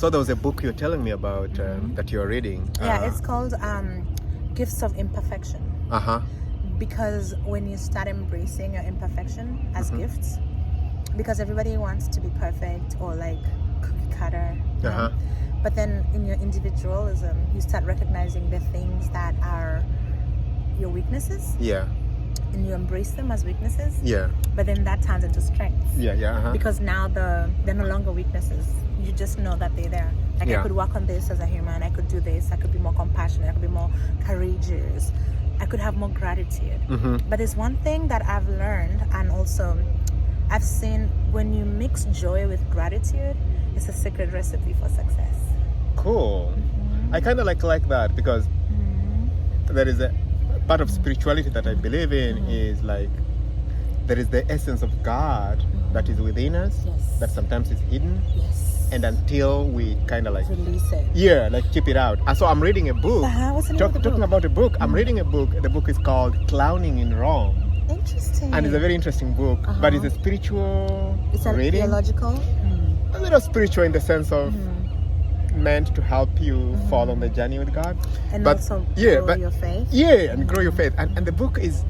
So there was a book you're telling me about that you're reading. Yeah, it's called Gifts of Imperfection. Uh-huh. Because when you start embracing your imperfection as gifts, because everybody wants to be perfect or like cookie cutter, you know? But then in your individualism, you start recognizing the things that are your weaknesses. Yeah. And you embrace them as weaknesses. Yeah. But then that turns into strengths. Yeah, yeah. Because now they're no longer weaknesses. You just know that they're there. Like I could work on this as a human. I could do this. I could be more compassionate. I could be more courageous. I could have more gratitude. But there's one thing that I've learned, and also I've seen, when you mix joy with gratitude, it's a secret recipe for success. Cool. I kind of like that because there is a part of spirituality that I believe in is like there is the essence of God that is within us that sometimes is hidden. And until we kind of like release it. Yeah, like keep it out. And so I'm reading a book. What's the name of the book? Talking about a book, I'm reading a book. The book is called Clowning in Rome. Interesting. And it's a very interesting book, but it's a spiritual reading. Theological? A little spiritual in the sense of meant to help you fall on the journey with God. And also grow your faith. Yeah, and grow your faith. And the book is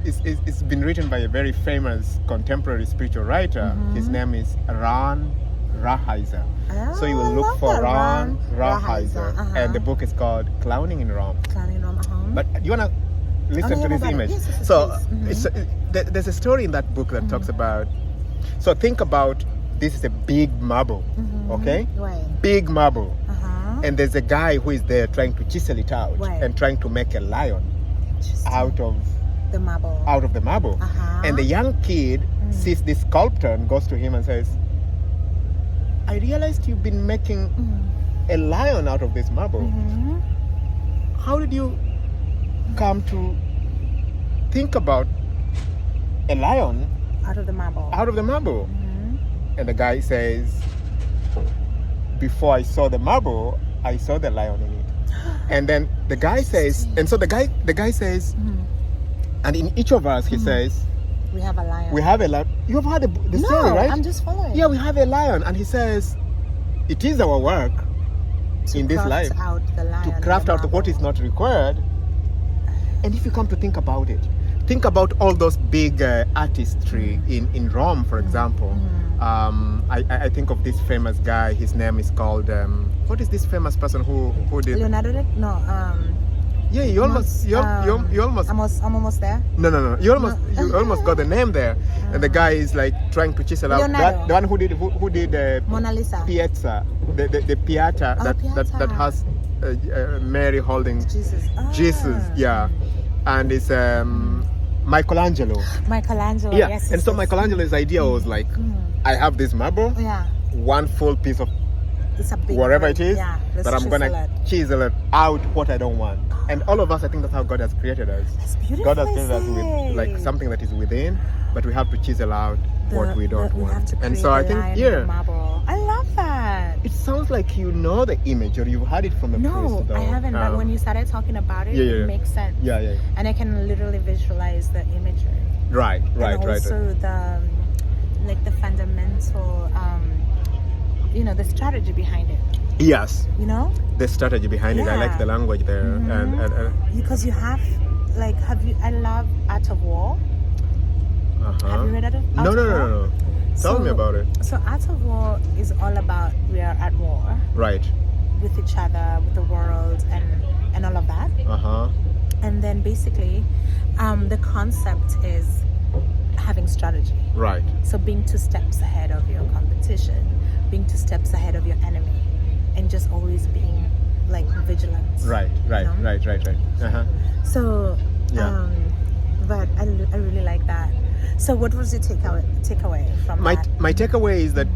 been written by a very famous contemporary spiritual writer. His name is Ron Rahaizer. So you will look for Ron Rahaizer. And the book is called Clowning in Rome. Clowning in Rome, But you want to listen to this image? Yes, so there's a story in that book that talks about, so think about, this is a big marble, okay? Right. Big marble. And there's a guy who is there trying to chisel it out and trying to make a lion out of the marble. And the young kid sees this sculptor and goes to him and says, I realized you've been making a lion out of this marble. How did you come to think about a lion out of the marble? And the guy says, before I saw the marble, I saw the lion in it. And then the guy says, and so the guy says, and in each of us, he says, we have a lion. You have heard the story, right? I'm just following. Yeah, we have a lion. And he says, it is our work in this life to craft out what is not required. And if you come to think about it, think about all those big artistry in Rome, for example. I think of this famous guy. His name is called, what is this famous person who did? Leonardo? No. Yeah, you almost. I'm almost there. No. You almost got the name there. And the guy is like trying to chisel out the one who did Mona Lisa. Piazza, the Piazza that has Mary holding Jesus. Yeah, and it's Michelangelo. Yeah, yes. And so Michelangelo's idea was like, I have this marble, one full piece of whatever it is, but I'm gonna chisel it out what I don't want. And all of us, I think that's how God has created us. That's beautiful. God has created us with like something that is within, but we have to chisel out what we don't want. And so I think, I love that. It sounds like you know the image or you've heard it from the priest. No, I haven't. But when you started talking about it, it makes sense. Yeah. And I can literally visualize the imagery. Right. And also the fundamental, the strategy behind it. Yes. The strategy behind it. I like the language there. And because you have, I love Art of War. Have you read Art of War? No. Tell me about it. So Art of War is all about we are at war. Right. With each other, with the world, and all of that. And then basically, the concept is having strategy. Right. So being 2 steps ahead of your competition, being 2 steps ahead of your enemy, and just always being like vigilant. Right. So, but I really like that. So what was your takeaway from that? My takeaway is that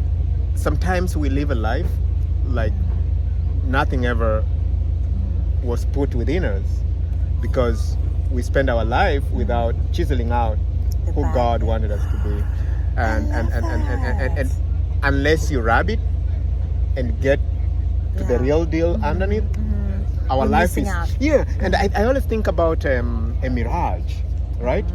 sometimes we live a life like nothing ever was put within us because we spend our life without chiseling out who God wanted us to be. And unless you rub it and get to the real deal underneath, our life is... Yeah, and I always think about a mirage, right?